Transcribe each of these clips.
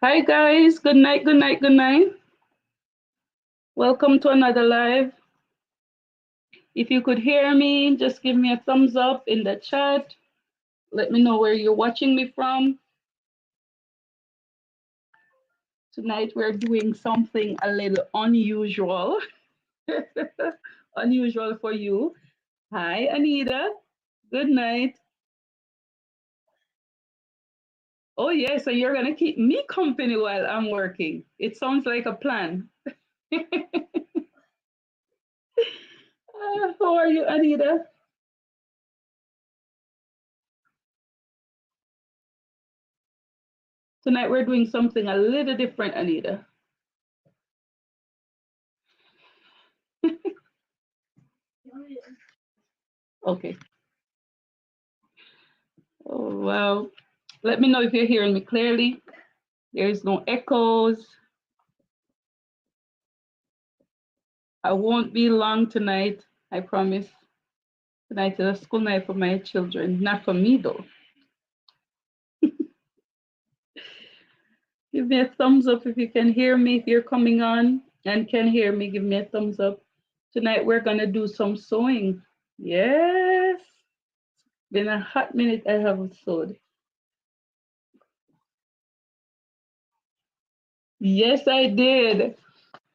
Hi guys, good night, good night, good night. Welcome to another live. If you could hear me, just give me a thumbs up in the chat. Let me know where you're watching me from. Tonight we're doing something a little unusual. Unusual for you. Hi Anita, good night. Oh yes, so you're gonna keep me company while I'm working. It sounds like a plan. How are you, Anita? Tonight we're doing something a little different, Anita. Okay. Oh, wow. Let me know if you're hearing me clearly. There is no echoes. I won't be long tonight. I promise. Tonight is a school night for my children, not for me though. Give me a thumbs up if you can hear me. If you're coming on and can hear me, give me a thumbs up. Tonight we're gonna do some sewing. Yes. Been a hot minute I haven't sewed. Yes, I did.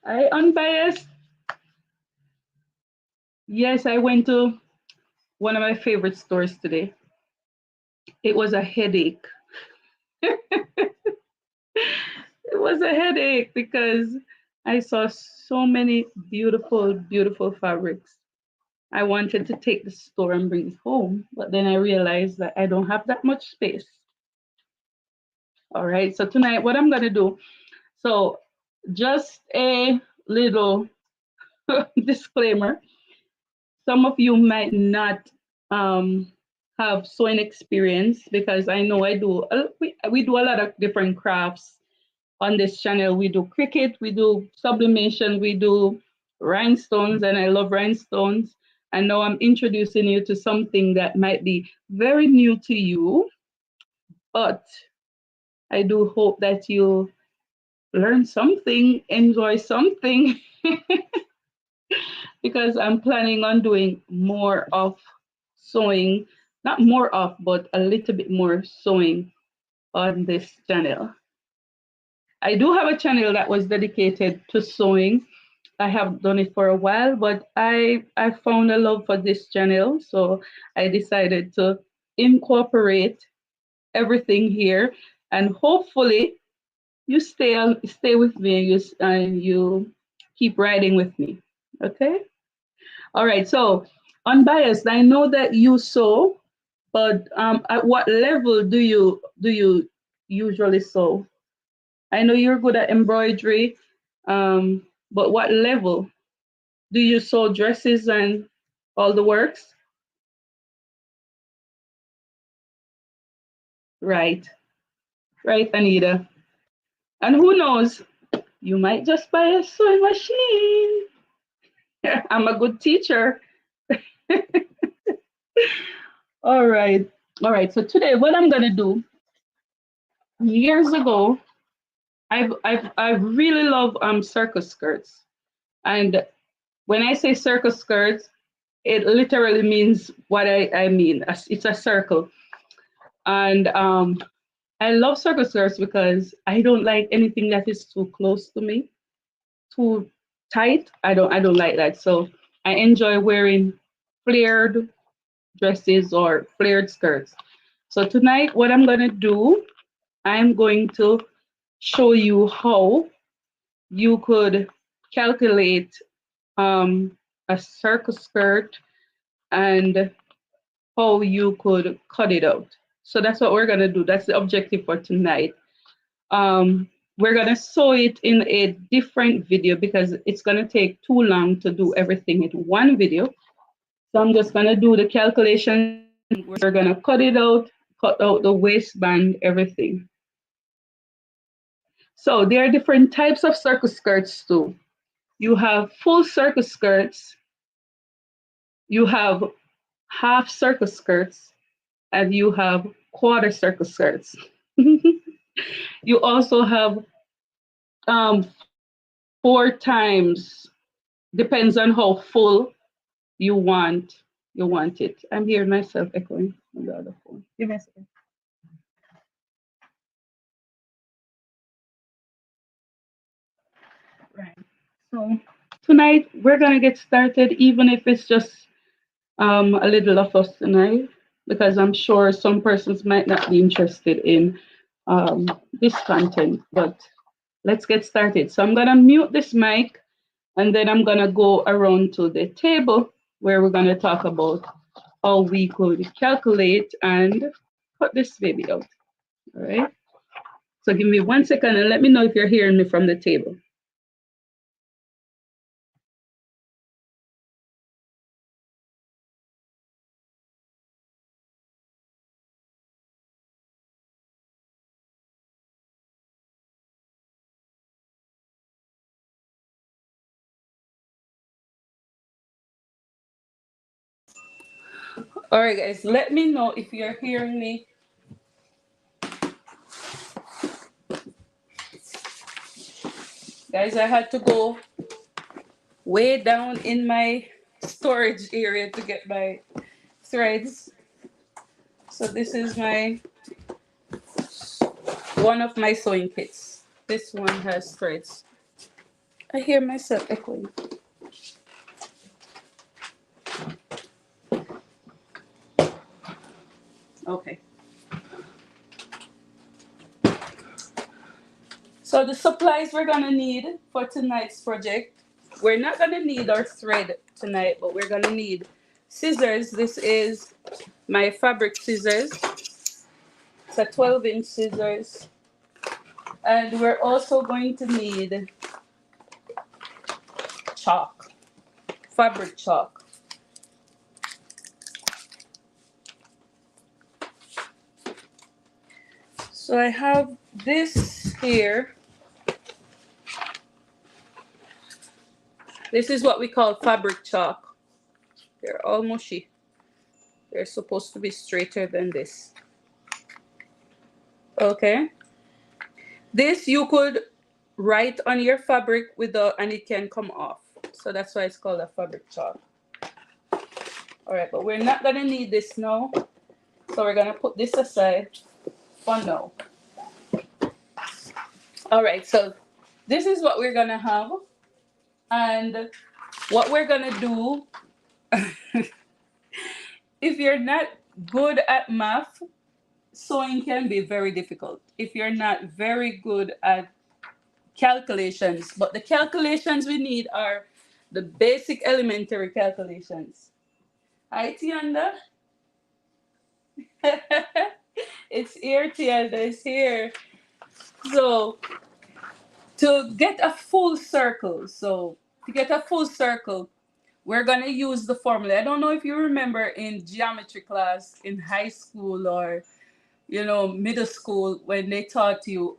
I unbiased. Yes, I went to one of my favorite stores today. It was a headache. It was a headache because I saw so many beautiful, beautiful fabrics. I wanted to take the store and bring it home, but then I realized that I don't have that much space. All right, so tonight, what I'm gonna do, so just a little disclaimer. Some of you might not um, have sewing experience because I know I do. We do a lot of different crafts on this channel. We do cricket, we do sublimation, we do rhinestones, and I love rhinestones. And now I'm introducing you to something that might be very new to you, but I do hope that you learn something, enjoy something, because I'm planning on doing more of sewing, not more of, but a little bit more sewing on this channel. I do have a channel that was dedicated to sewing. I have done it for a while, but I found a love for this channel, so I decided to incorporate everything here, and hopefully you stay with me and you keep riding with me. Okay. All right. So unbiased. I know that you sew, but at what level do you usually sew? I know you're good at embroidery, but what level? Do you sew dresses and all the works? Right, right, Anita. And who knows, you might just buy a sewing machine. I'm a good teacher. All right, all right. So today, what I'm gonna do, years ago, I really love circus skirts, and when I say circus skirts, it literally means what I mean. It's a circle, and I love circus skirts because I don't like anything that is too close to me, too tight. I don't like that. So I enjoy wearing flared dresses or flared skirts. So tonight, what I'm gonna do, I'm going to show you how you could calculate a circus skirt and how you could cut it out. So that's what we're gonna do. That's the objective for tonight. We're gonna sew it in a different video because it's gonna take too long to do everything in one video. So I'm just gonna do the calculations. We're gonna cut it out, cut out the waistband, everything. So there are different types of circus skirts too. You have full circus skirts, you have half circus skirts, and you have quarter circus skirts. You also have 4 times, depends on how full you want it. I'm hearing myself echoing on the other phone. Give me a second. Right. So tonight we're gonna get started, even if it's just a little of us tonight, because I'm sure some persons might not be interested in this content. But let's get started. So I'm gonna mute this mic, and then I'm gonna go around to the table where we're gonna talk about how we could calculate and put this baby out. All right. So give me 1 second and let me know if you're hearing me from the table. All right, guys, let me know if you're hearing me. Guys, I had to go way down in my storage area to get my threads. So this is my one of my sewing kits. This one has threads. I hear myself echoing. Okay. So the supplies we're gonna need for tonight's project, we're not gonna need our thread tonight, but we're gonna need scissors. This is my fabric scissors. It's a 12-inch scissors. And we're also going to need chalk, fabric chalk. So I have this here. This is what we call fabric chalk. They're all mushy. They're supposed to be straighter than this. Okay. This you could write on your fabric without, and it can come off. So that's why it's called a fabric chalk. All right, but we're not gonna need this now. So we're gonna put this aside for now. All right, so this is what we're gonna have. And what we're gonna do, if you're not good at math, sewing can be very difficult. If you're not very good at calculations, but the calculations we need are the basic elementary calculations. Hi, Tianda. It's here, Tianda. It's here. So to get a full circle, we're gonna use the formula. I don't know if you remember in geometry class in high school or middle school when they taught you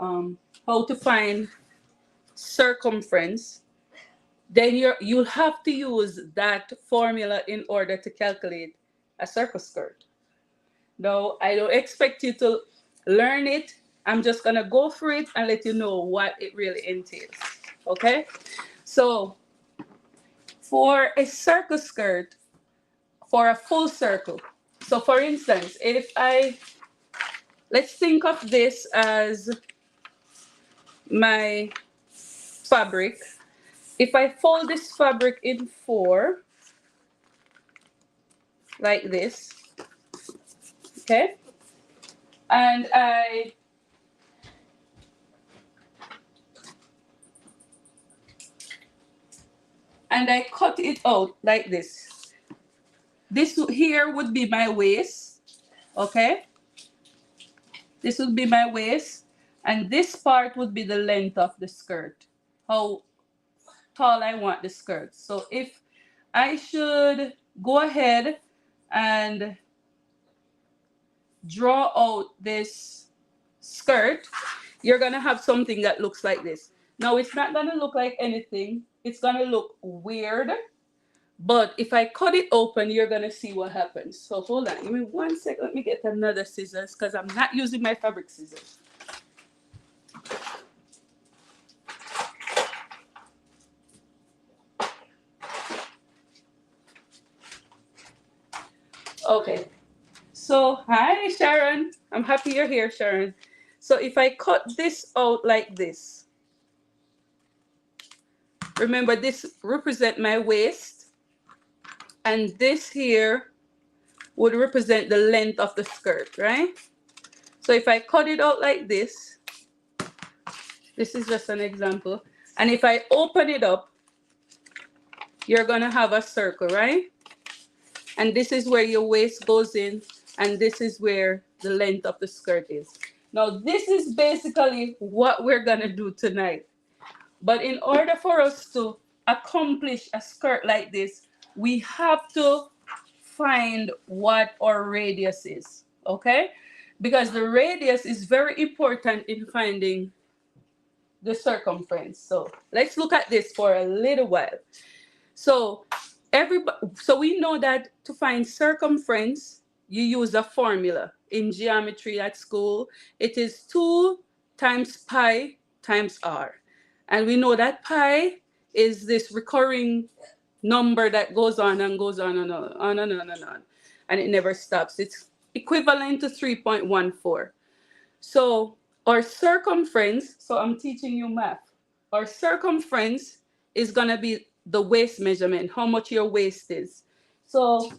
how to find circumference. Then you'll have to use that formula in order to calculate a circle skirt. No, I don't expect you to learn it. I'm just gonna go through it and let you know what it really entails. Okay? So for a circle skirt, for a full circle. So for instance, let's think of this as my fabric. If I fold this fabric in four, like this, okay, and I cut it out like this. This here would be my waist, okay? This would be my waist, and this part would be the length of the skirt. How tall I want the skirt. So if I should go ahead and draw out this skirt, you're gonna have something that looks like this. Now it's not gonna look like anything. It's gonna look weird. But if I cut it open, you're gonna see what happens. So hold on, give me 1 second. Let me get another scissors because I'm not using my fabric scissors. Okay. So, hi, Sharon. I'm happy you're here, Sharon. So, if I cut this out like this, remember this represent my waist, and this here would represent the length of the skirt, right? So, if I cut it out like this is just an example. And if I open it up, you're gonna have a circle, right? And this is where your waist goes in, and this is where the length of the skirt is. Now, this is basically what we're gonna do tonight. But in order for us to accomplish a skirt like this, we have to find what our radius is, okay? Because the radius is very important in finding the circumference. So let's look at this for a little while. So so we know that to find circumference, you use a formula in geometry at school. It is 2 times pi times r. And we know that pi is this recurring number that goes on and goes on and on and on and on. And it never stops. It's equivalent to 3.14. So our circumference, so I'm teaching you math. Our circumference is gonna be the waist measurement, how much your waist is. So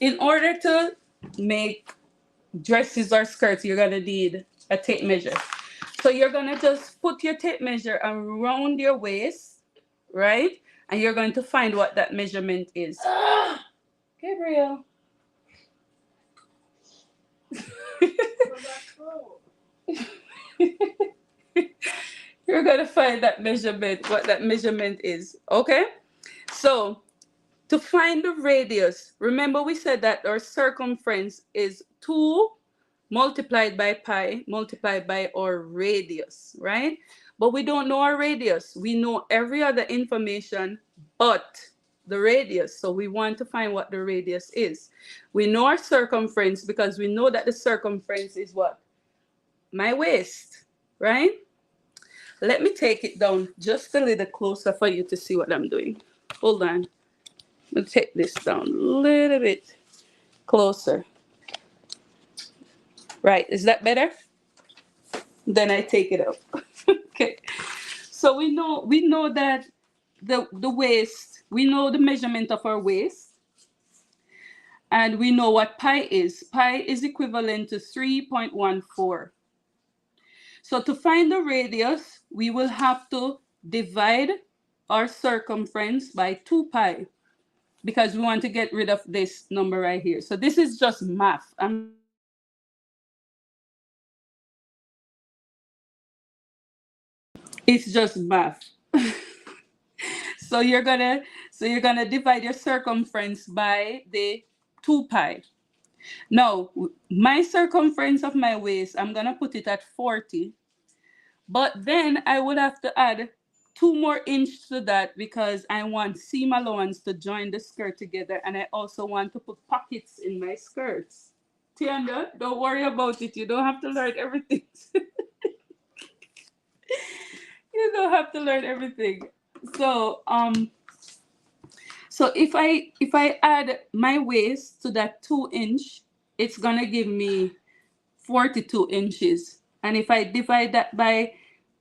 in order to make dresses or skirts, you're gonna need a tape measure. So you're gonna just put your tape measure around your waist, right? And you're going to find what that measurement is. Gabriel. You're gonna find that measurement, what that measurement is, okay? So to find the radius, remember we said that our circumference is 2 multiplied by pi multiplied by our radius, right? But we don't know our radius. We know every other information but the radius. So we want to find what the radius is. We know our circumference because we know that the circumference is what? My waist, right? Let me take it down just a little closer for you to see what I'm doing. Hold on. We'll take this down a little bit closer. Right, is that better? Then I take it up. Okay. So we know that the waist, we know the measurement of our waist, and we know what pi is. Pi is equivalent to 3.14. So to find the radius, we will have to divide our circumference by 2 pi because we want to get rid of this number right here. So this is just math. I'm not going to tell you how to do it. It's just math. So you're gonna divide your circumference by the 2 pi. Now, my circumference of my waist, I'm gonna put it at 40, but then I would have to add 2 more inches to that because I want seam allowance to join the skirt together, and I also want to put pockets in my skirts. Tianda, don't worry about it. You don't have to learn everything. You don't have to learn everything. So so if I add my waist to that 2 inch, it's gonna give me 42 inches. And if I divide that by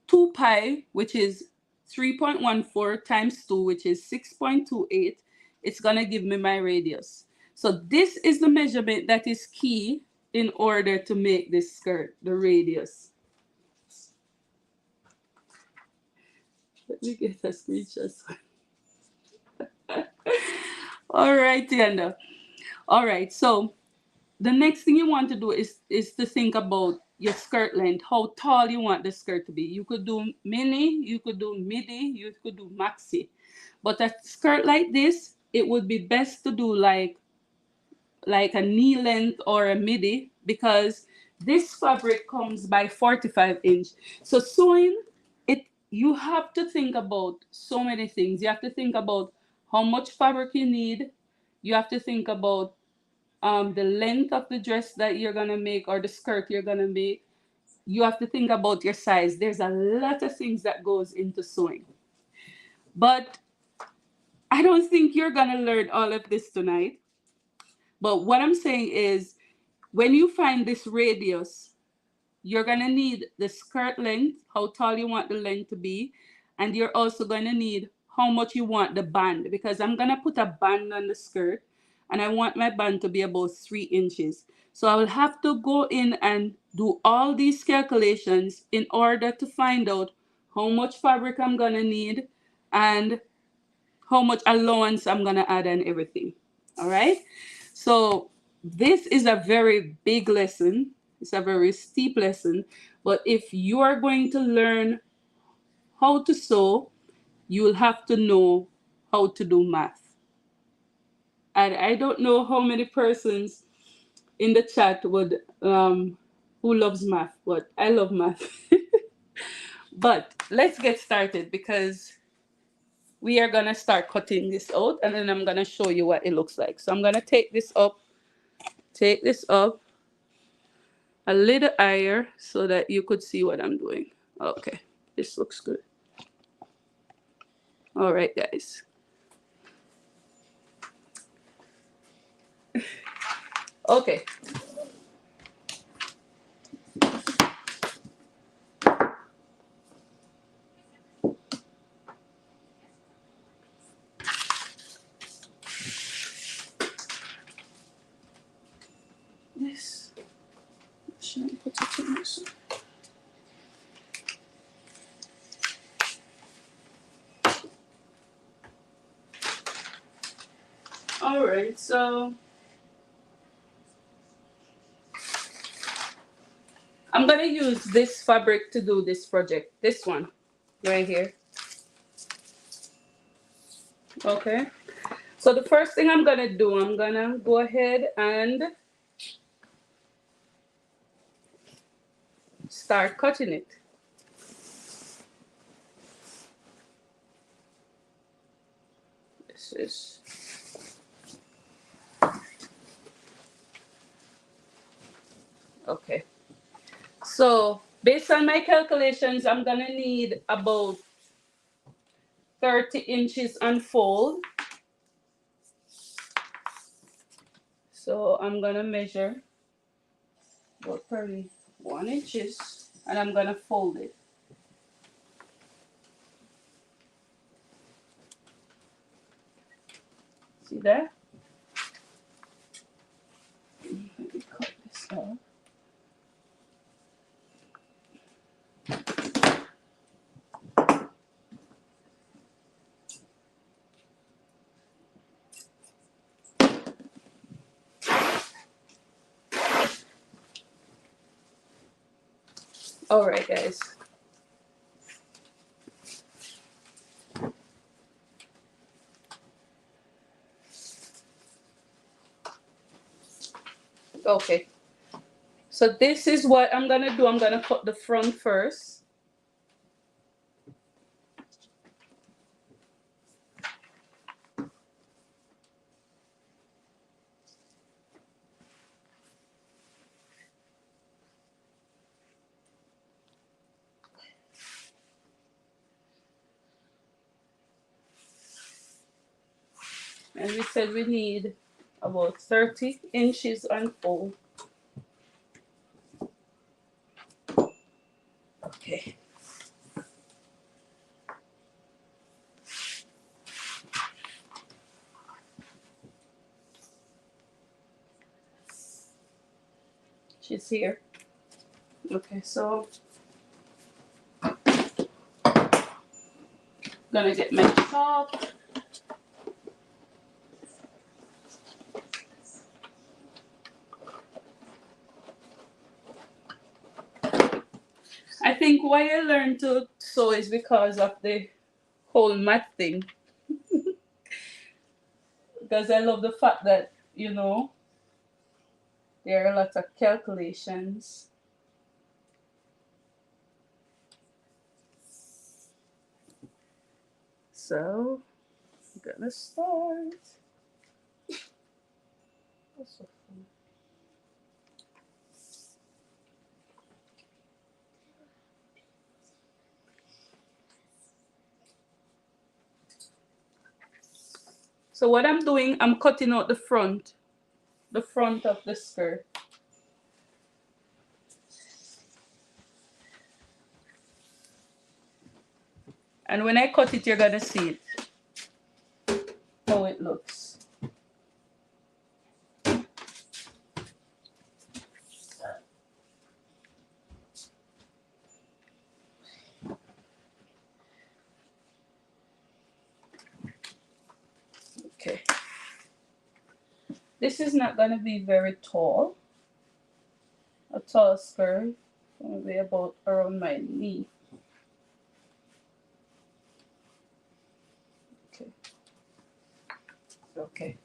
2 pi, which is 3.14 times 2, which is 6.28, it's gonna give me my radius. So this is the measurement that is key in order to make this skirt, the radius. Let me get a screenshot. All right, Tianda. All right, so the next thing you want to do is to think about your skirt length, how tall you want the skirt to be. You could do mini, you could do midi, you could do maxi. But a skirt like this, it would be best to do like a knee length or a midi because this fabric comes by 45 inch. So sewing it, you have to think about so many things. You have to think about how much fabric you need. You have to think about the length of the dress that you're gonna make or the skirt you're gonna make. You have to think about your size. There's a lot of things that goes into sewing. But I don't think you're gonna learn all of this tonight. But what I'm saying is, when you find this radius, you're gonna need the skirt length, how tall you want the length to be, and you're also gonna need how much you want the band, because I'm gonna put a band on the skirt, and I want my band to be about 3 inches. So I will have to go in and do all these calculations in order to find out how much fabric I'm gonna need and how much allowance I'm gonna add and everything. All right. So this is a very big lesson. It's a very steep lesson. But if you are going to learn how to sew, you will have to know how to do math. And I don't know how many persons in the chat would who loves math, but I love math. But let's get started because we are gonna start cutting this out and then I'm gonna show you what it looks like. So I'm gonna take this up a little higher so that you could see what I'm doing. Okay, this looks good. All right, guys. Okay. This. Should I put it in this? All right, so I'm gonna use this fabric to do this project. This one, right here. Okay. So the first thing I'm gonna do, I'm gonna go ahead and start cutting it. This is okay. So based on my calculations, I'm gonna need about 30 inches unfold. So I'm gonna measure about probably 1 inches and I'm gonna fold it. See that? Let me cut this off. All right, guys. Okay. So this is what I'm gonna do. I'm gonna cut the front first. And we said we need about 30 inches unfold. Okay. She's here. Okay, so gonna get my chalk. I think why I learned to sew is because of the whole math thing. Because I love the fact that, there are a lot of calculations. So, I'm gonna start. That's so fun. So what I'm doing, I'm cutting out the front of the skirt. And when I cut it, you're gonna see it, how it looks. Okay. This is not gonna be very tall. A tall skirt. It's gonna be about around my knee. Okay. Okay.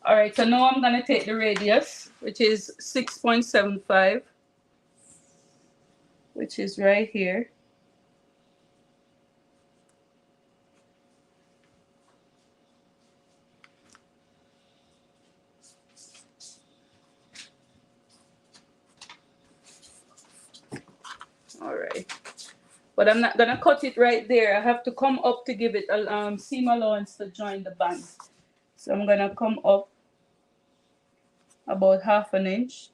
All right, so now I'm gonna take the radius, which is 6.75, which is right here. All right, but I'm not gonna cut it right there. I have to come up to give it a seam allowance to join the band. So I'm gonna come up about 1/2 inch.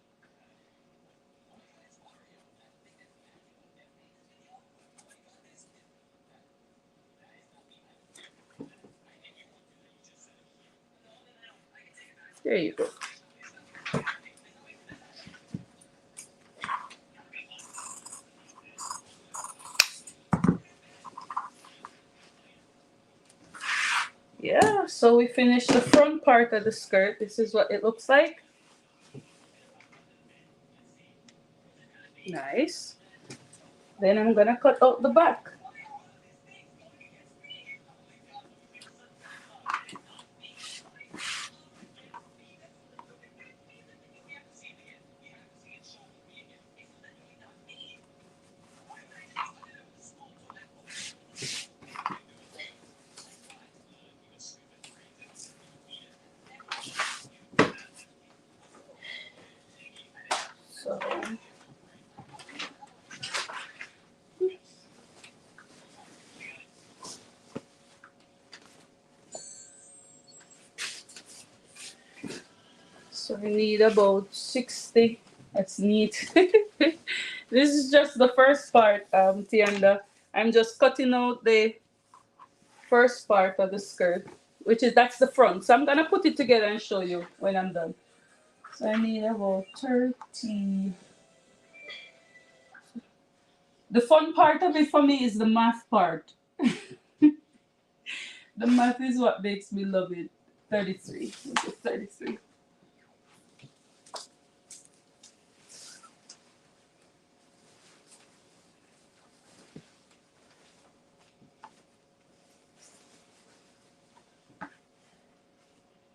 There you go. Yeah, so we finished the front part of the skirt. This is what it looks like. Nice. Then I'm gonna cut out the back. So we need about 60. That's neat. This is just the first part, Tianda. I'm just cutting out the first part of the skirt, that's the front. So I'm gonna put it together and show you when I'm done. So I need about 30. The fun part of it for me is the math part. The math is what makes me love it. 33. 33.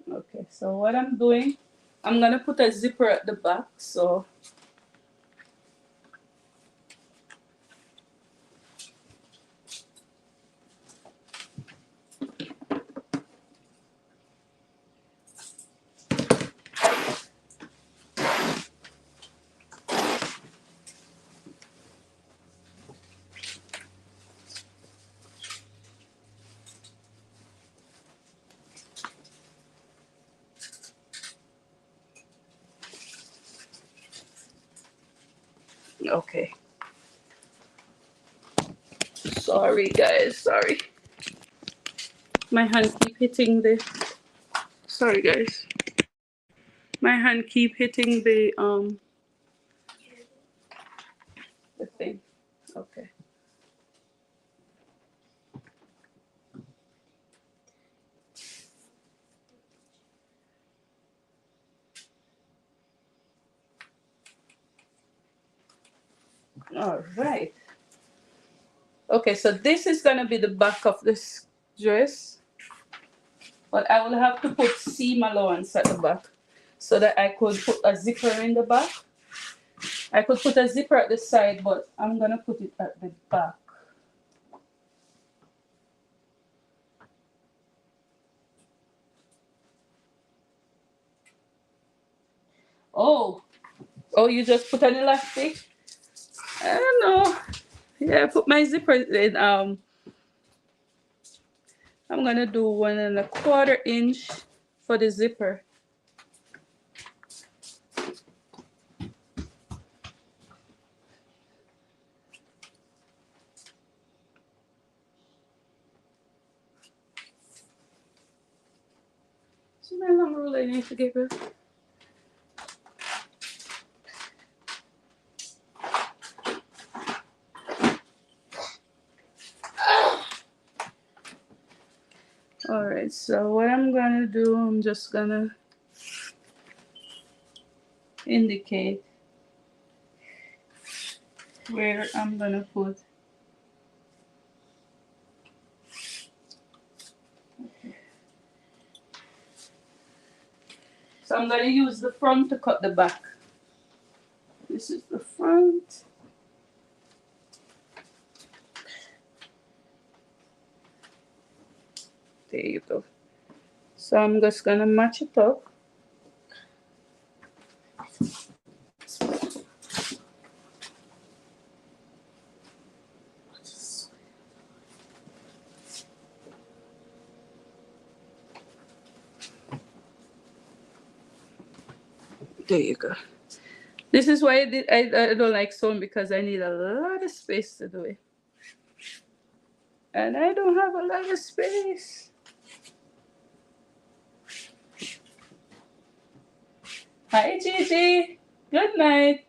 Okay, so what I'm doing, I'm gonna put a zipper at the back, so okay. Sorry guys, sorry. My hand keep hitting the sorry guys. My hand keep hitting the thing. Okay. All right. Okay, so this is gonna be the back of this dress, but I will have to put seam allowance at the back. so that I could put a zipper in the back. I could put a zipper at the side, but I'm gonna put it at the back. Oh, oh, you just put an elastic? I don't know. Yeah, I put my zipper in. I'm gonna do 1.25 inch for the zipper. See my long ruler I need to give her. Alright, so what I'm gonna do, I'm just gonna indicate where I'm gonna put. So I'm gonna use the front to cut the back. This is the front. There you go. So I'm just gonna match it up. There you go. This is why I don't like sewing, because I need a lot of space to do it. And I don't have a lot of space. Hi, Gigi. Good night.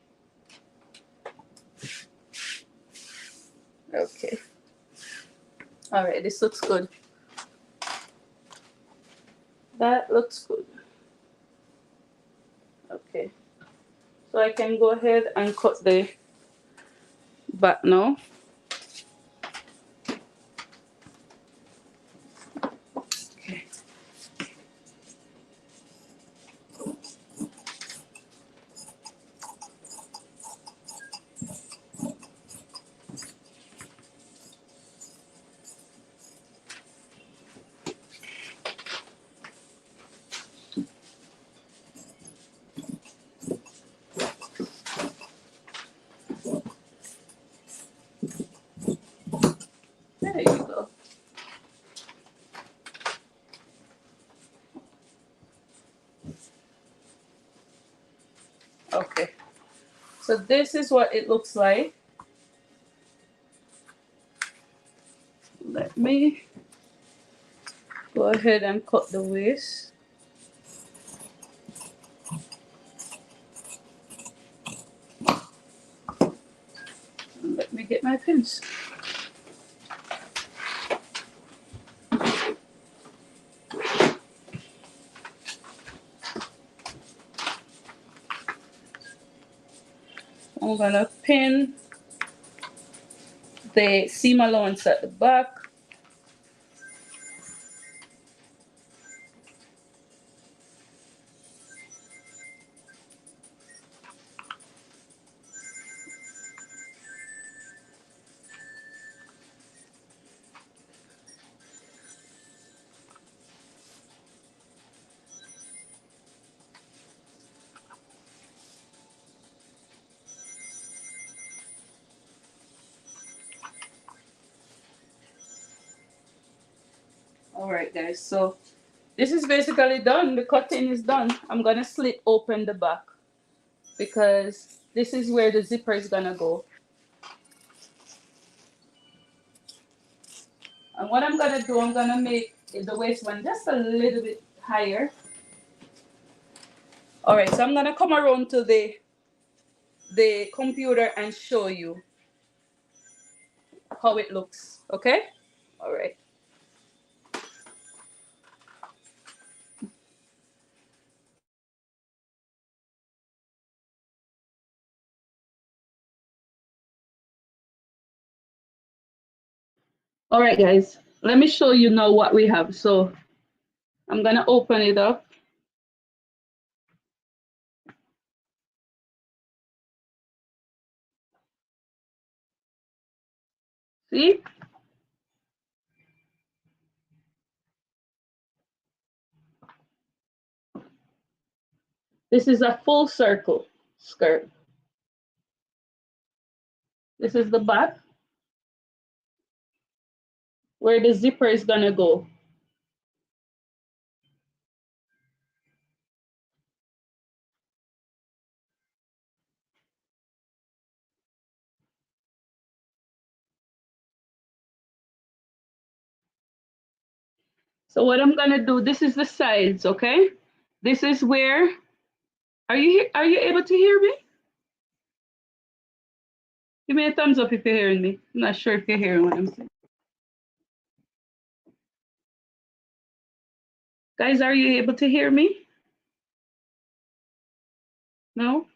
Okay. All right, this looks good. That looks good. Okay. So I can go ahead and cut the back now. Okay. There you go. Okay. So this is what it looks like. Let me go ahead and cut the waist. Let me get my pins. I'm gonna pin the seam allowance at the back. All right, guys, so this is basically done. The cutting is done. I'm gonna slit open the back because this is where the zipper is gonna go. And what I'm gonna do, I'm gonna make the waistband just a little bit higher. All right, so I'm gonna come around to the computer and show you how it looks, okay? All right. All right, guys, let me show you now what we have. So I'm gonna open it up. See? This is a full circle skirt. This is the back where the zipper is gonna go. So what I'm gonna do, this is the sides, okay? This is where, are you able to hear me? Give me a thumbs up if you're hearing me. I'm not sure if you're hearing what I'm saying. Guys, are you able to hear me? No?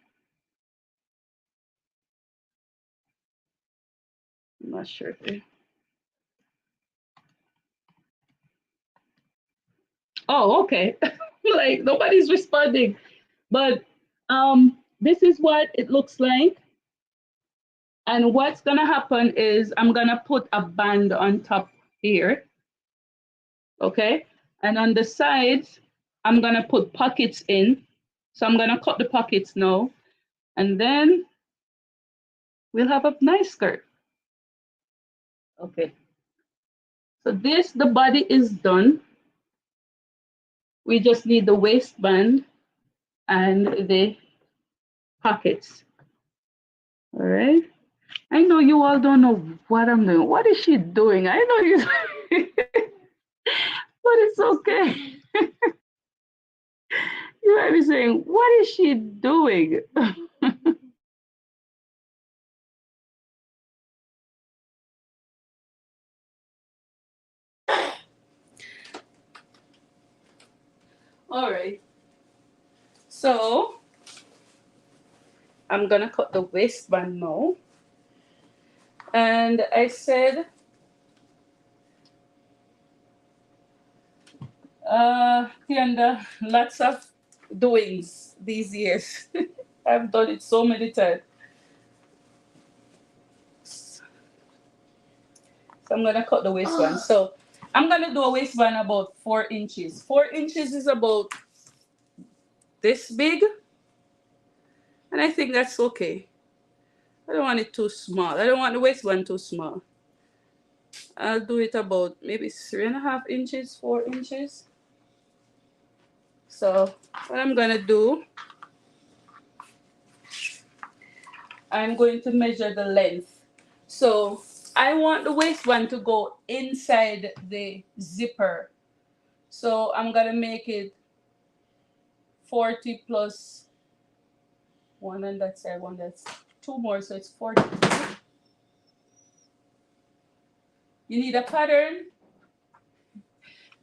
I'm not sure if they... Oh, okay. Like nobody's responding. But this is what it looks like. And what's gonna happen is I'm gonna put a band on top here, okay? And on the sides, I'm gonna put pockets in. So I'm gonna cut the pockets now, and then we'll have a nice skirt. Okay. So this, the body is done. We just need the waistband and the pockets. All right. I know you all don't know what I'm doing. What is she doing? I know you, but it's okay. You might be saying, what is she doing? All right. So I'm gonna cut the waistband now. And I said, Tianda, lots of doings these years. I've done it so many times. So I'm gonna cut the waistband. So I'm gonna do a waistband about 4 inches. 4 inches is about this big, and I think that's okay. I don't want it too small. I don't want the waistband too small. I'll do it about maybe 3.5 inches, 4 inches. So what I'm gonna do, I'm going to measure the length. So I want the waistband to go inside the zipper. So I'm gonna make it 40 plus one on that side, one that's two more, so it's 40. You need a pattern.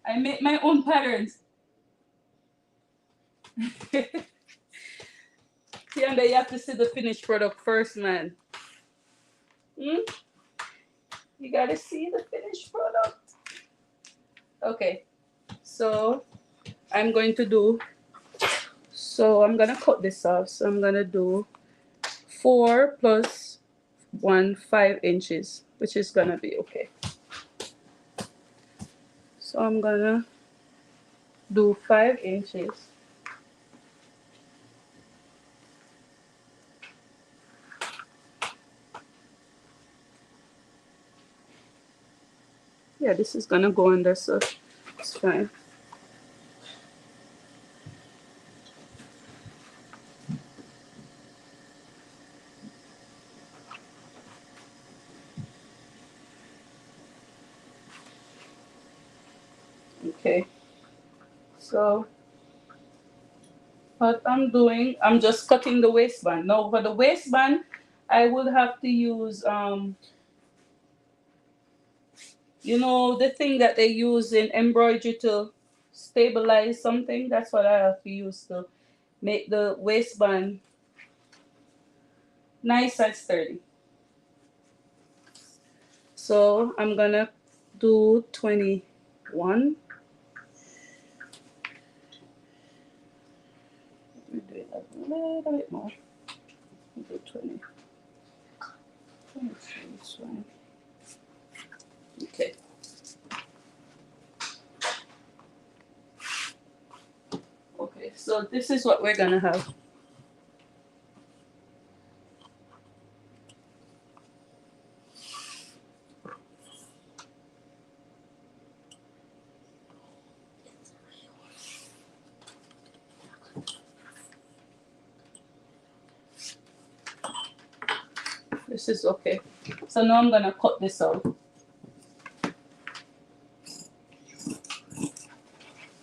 I make my own patterns. See, and you have to see the finished product first, man. Hmm? You gotta see the finished product. Okay, so I'm going to do, so I'm gonna cut this off. So I'm gonna do 4 plus 1, 5 inches, which is gonna be okay. So I'm gonna do 5 inches. Yeah, this is gonna go under, so it's fine. Okay, so what I'm doing, I'm just cutting the waistband. Now for the waistband, I would have to use you know, the thing that they use in embroidery to stabilize something. That's what I have to use to make the waistband nice and sturdy. So I'm gonna do 21. Let me do it a little bit more. Do 20. 23 is fine. So this is what we're gonna have. This is okay. So now I'm gonna cut this out.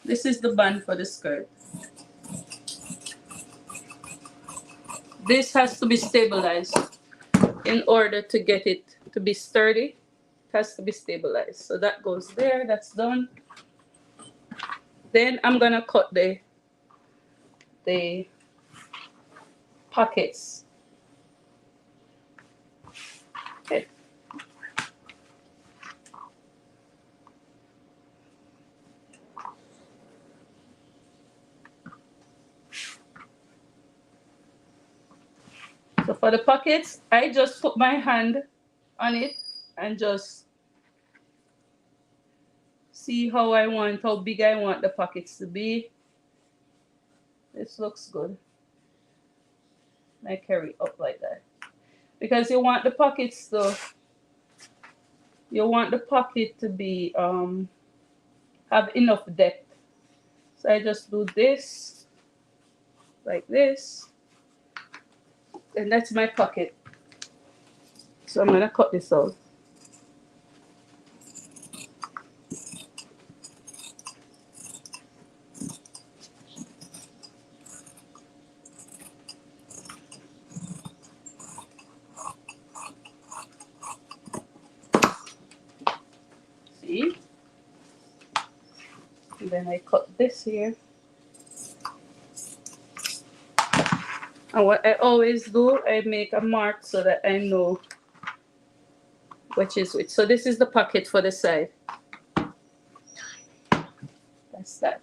This is the band for the skirt. This has to be stabilized in order to get it to be sturdy. It has to be stabilized. So that goes there, that's done. Then I'm gonna cut the pockets. Okay. So for the pockets, I just put my hand on it and just see how big I want the pockets to be. This looks good. I carry up like that. Because you want the pockets to, you want the pocket to be, have enough depth. So I just do this, like this, and that's my pocket. So I'm gonna cut this out. See? And then I cut this here. And what I always do, I make a mark so that I know which is which. So this is the pocket for the side. That's that.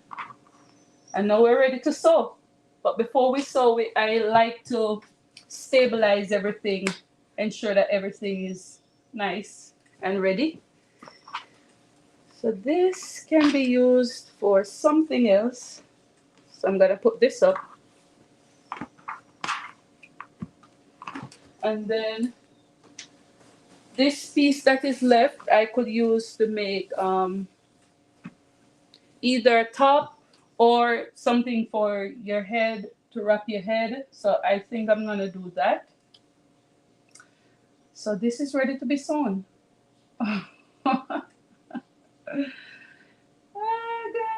And now we're ready to sew. But before we sew, I like to stabilize everything, ensure that everything is nice and ready. So this can be used for something else. So I'm gonna put this up. And then this piece that is left, I could use to make either a top or something for your head, to wrap your head. So I think I'm gonna do that. So this is ready to be sewn.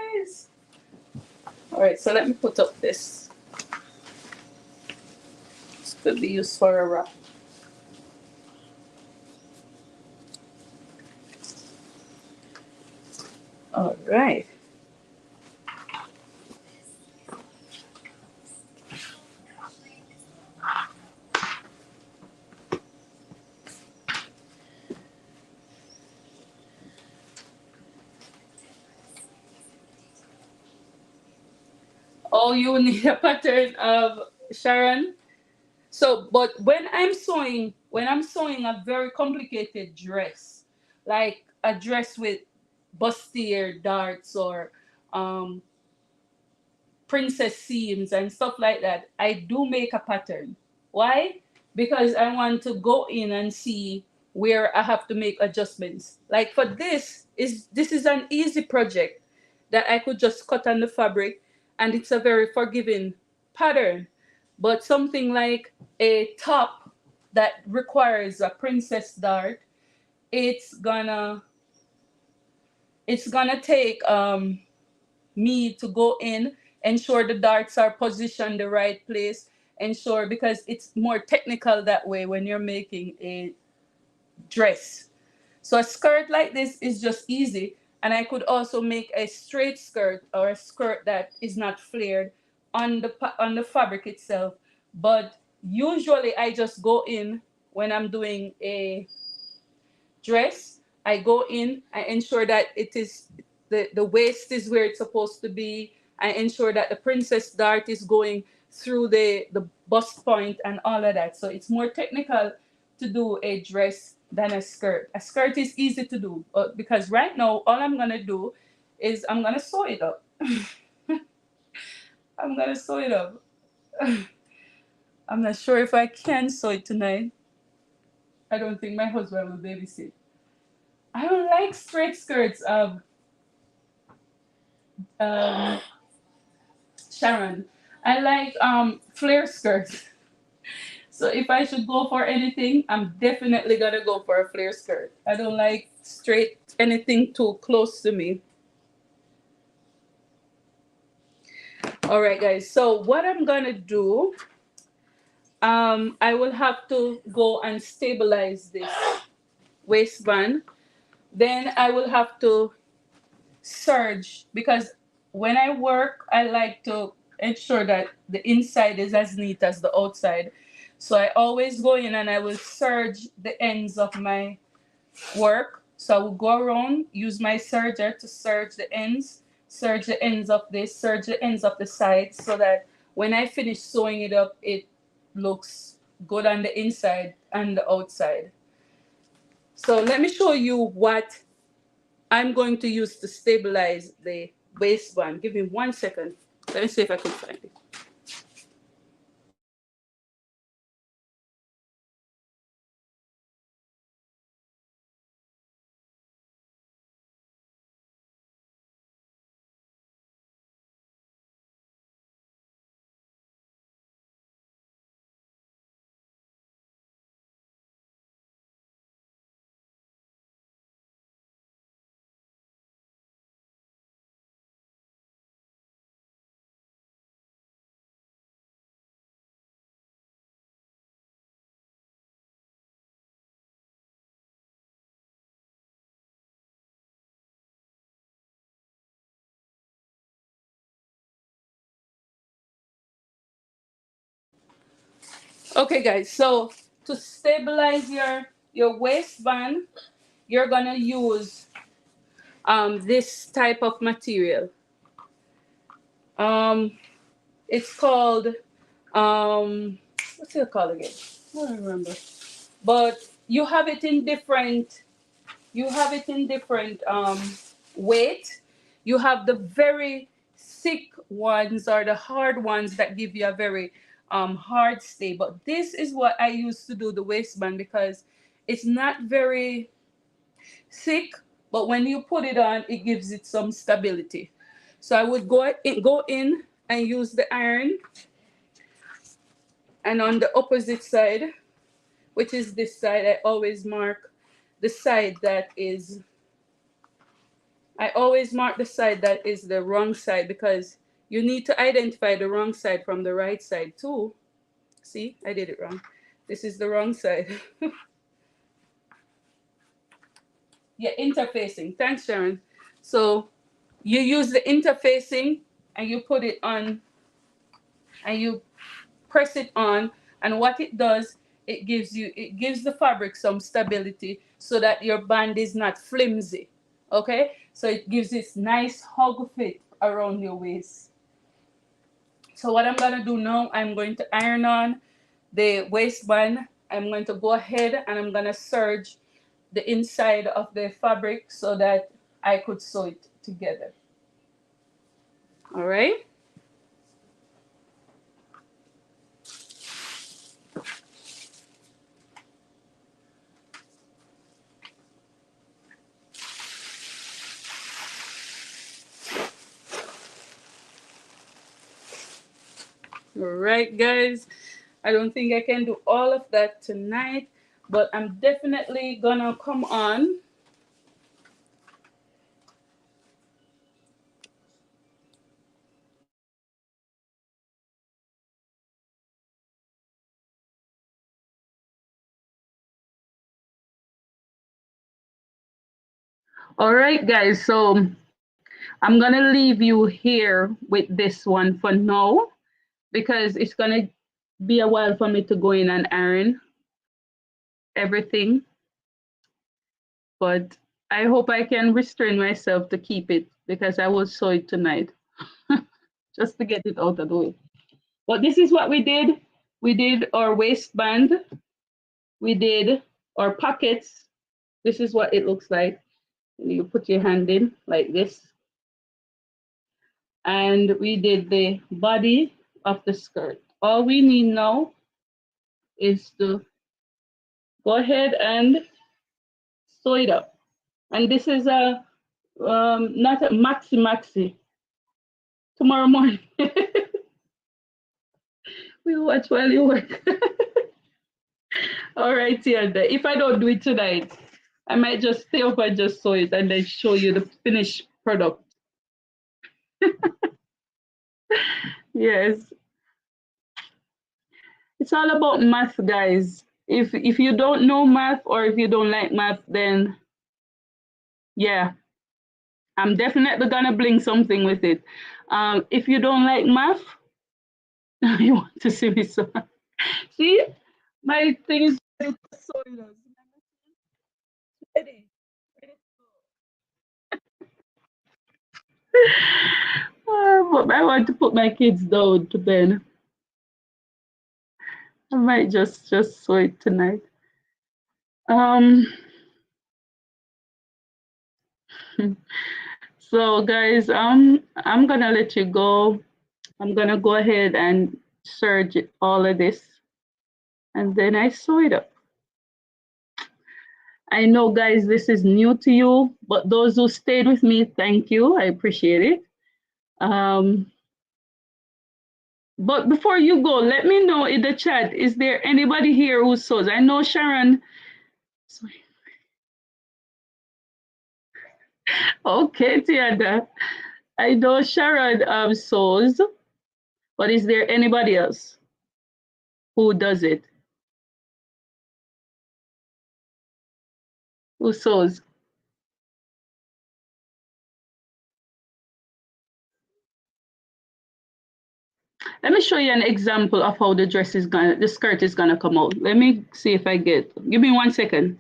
Guys. All right, so let me put up this. This could be used for a wrap. All right. Oh, you need a pattern of Sharon. So, but when I'm sewing a very complicated dress, like a dress with bustier darts or um, princess seams and stuff like that, I do make a pattern. Why? Because I want to go in and see where I have to make adjustments. Like for this is an easy project that I could just cut on the fabric, and it's a very forgiving pattern. But something like a top that requires a princess dart, it's gonna it's gonna take me to go in, ensure the darts are positioned the right place, ensure, because it's more technical that way when you're making a dress. So a skirt like this is just easy, and I could also make a straight skirt or a skirt that is not flared on the fabric itself. But usually I just go in when I'm doing a dress. I go in, I ensure that it is the waist is where it's supposed to be. I ensure that the princess dart is going through the bust point and all of that. So it's more technical to do a dress than a skirt. A skirt is easy to do because right now all I'm gonna do is I'm gonna sew it up. I'm gonna sew it up. I'm not sure if I can sew it tonight. I don't think my husband will babysit. I don't like straight skirts, um, Sharon. I like flare skirts. So if I should go for anything, I'm definitely gonna go for a flare skirt. I don't like straight anything too close to me. All right, guys. So what I'm gonna do, I will have to go and stabilize this waistband. Then I will have to serge because when I work, I like to ensure that the inside is as neat as the outside. So I always go in and I will serge the ends of my work. So I will go around, use my serger to serge the ends of this, serge the ends of the sides so that when I finish sewing it up, it looks good on the inside and the outside. So let me show you what I'm going to use to stabilize the waistband. Give me 1 second. Let me see if I can find it. Okay, guys. So to stabilize your waistband, you're gonna use this type of material. Um, it's called what's it called again? I don't remember. But you have it in different. You have it in different weight. You have the very thick ones or the hard ones that give you a very hard stay. But this is what I used to do the waistband because it's not very thick, but when you put it on, it gives it some stability. So I would go in and use the iron, and on the opposite side, which is this side, I always mark the side that is I always mark the side that is the wrong side because you need to identify the wrong side from the right side too. See, I did it wrong. This is the wrong side. Yeah, interfacing. Thanks, Sharon. So you use the interfacing and you put it on and you press it on, and what it does, it gives the fabric some stability so that your band is not flimsy. Okay? So it gives this nice hug fit around your waist. So what I'm gonna do now, I'm going to iron on the waistband. I'm going to go ahead and I'm gonna serge the inside of the fabric so that I could sew it together. All right. All right, guys. I don't think I can do all of that tonight, but I'm definitely gonna come on. All right, guys. So I'm gonna leave you here with this one for now because it's gonna be a while for me to go in and iron everything. But I hope I can restrain myself to keep it because I will sew it tonight just to get it out of the way. But this is what we did. We did our waistband. We did our pockets. This is what it looks like. You put your hand in like this. and we did the body of the skirt. All we need now is to go ahead and sew it up. And this is a not a maxi. Tomorrow morning we watch while you work. All right, yeah. If I don't do it tonight, I might just stay up and just sew it and then show you the finished product. Yes, it's all about math, guys. If you don't know math or if you don't like math, then yeah, I'm definitely gonna bring something with it. If you don't like math, you want to see me so. See, my thing is ready to sew it up. Ready. Ready. But I want to put my kids down to bed. I might just sew it tonight. Um. So guys, I'm gonna let you go. I'm gonna go ahead and serge all of this, and then I sew it up. I know, guys, this is new to you, but those who stayed with me, thank you. I appreciate it. Um, but before you go, let me know in the chat, is there anybody here who sews? I know Sharon. Okay, Tianda. I know Sharon sews, but is there anybody else who does it? Who sews? Let me show you an example of how the skirt is gonna come out. Let me see if I give me 1 second.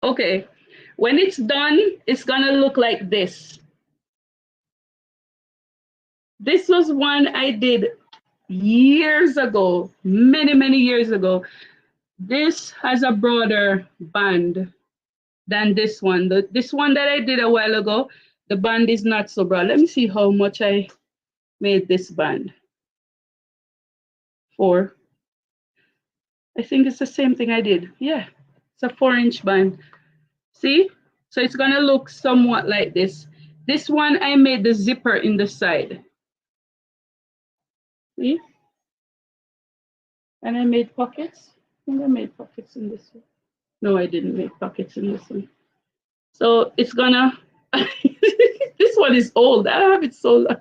Okay, when it's done, it's gonna look like this. This was one I did years ago, many years ago. This has a broader band than this one. This one that I did a while ago, the band is not so broad. Let me see how much I made this band for. I think it's the same thing I did. Yeah, it's a 4-inch band. See? So it's gonna look somewhat like this. This one, I made the zipper in the side. See? And I made pockets. I think I made pockets in this one. No, I didn't make pockets in this one. So it's gonna, this one is old. I have it so long.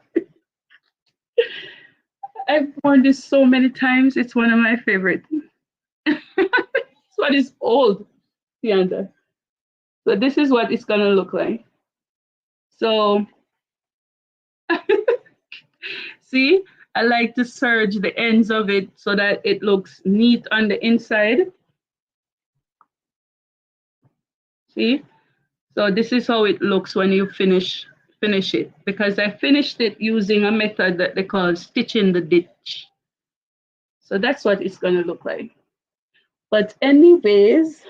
I've worn this so many times. It's one of my favorite. This one is old, Tianda. So this is what it's gonna look like. So see, I like to serge the ends of it so that it looks neat on the inside. See? So this is how it looks when you finish it, because I finished it using a method that they call stitching the ditch. So that's what it's gonna look like. But anyways,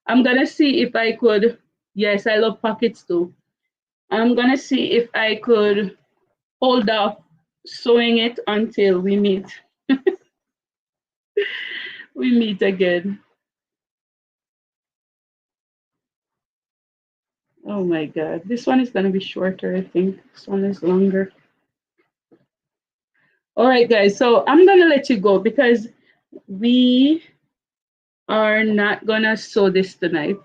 I'm gonna see if I could, yes, I love pockets too. I'm gonna see if I could hold off sewing it until we meet. We meet again. Oh my God, this one is gonna be shorter, I think. This one is longer. All right, guys, so I'm gonna let you go because we are not gonna sew this tonight.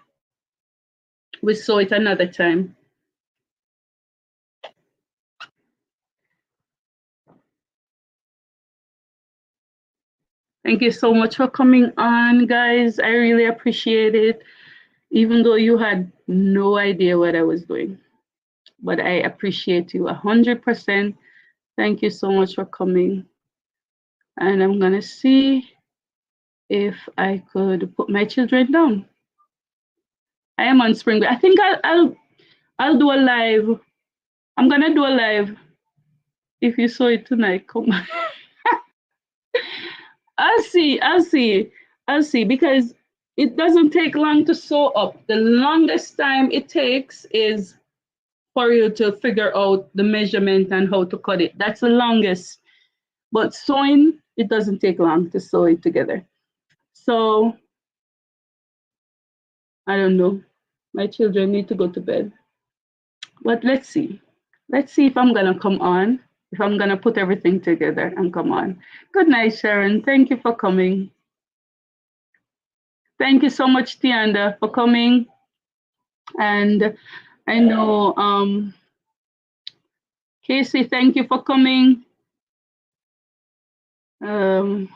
We sew it another time. Thank you so much for coming on, guys. I really appreciate it. Even though you had no idea what I was doing, but I appreciate you 100%. Thank you so much for coming. And I'm gonna see if I could put my children down. I am on spring break. I think I'll do a live. I'm gonna do a live. If you saw it tonight, come on. I'll see. I'll see. I'll see because it doesn't take long to sew up. The longest time it takes is for you to figure out the measurement and how to cut it. That's the longest. But sewing, it doesn't take long to sew it together. So I don't know. My children need to go to bed. But let's see. Let's see if I'm gonna come on. If I'm gonna put everything together and come on. Good night, Sharon. Thank you for coming. Thank you so much, Tianda, for coming. And I know Casey, thank you for coming. Um,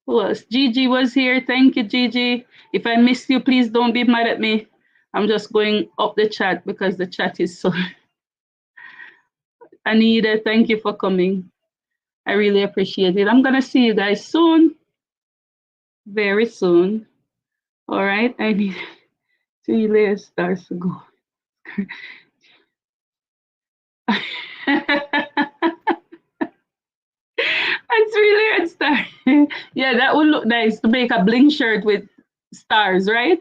who else? Gigi was here. Thank you, Gigi. If I missed you, please don't be mad at me. I'm just going up the chat because the chat is so. Anita, thank you for coming. I really appreciate it. I'm gonna see you guys soon, very soon. All right. I need to see you later. Stars to go. That's really red star. Yeah, that would look nice to make a bling shirt with stars, right?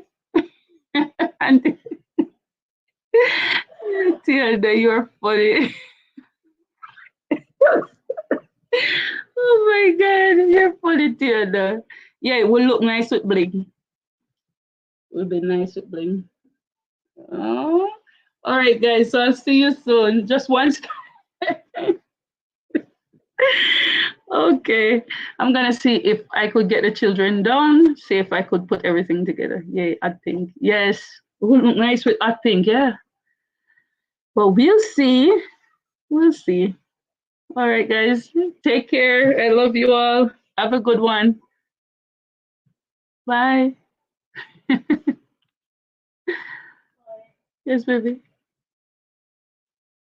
And Tiana, you're funny. Oh my god, you're funny, Tiana. Yeah, it will look nice with bling. It will be nice with bling. Oh. All right, guys. So I'll see you soon. Just one star. Okay. I'm gonna see if I could get the children down. See if I could put everything together. Yeah, I think. Yes. It will look nice with I think, yeah. But we'll see. We'll see. All right, guys. Take care. I love you all. Have a good one. Bye. Yes, baby.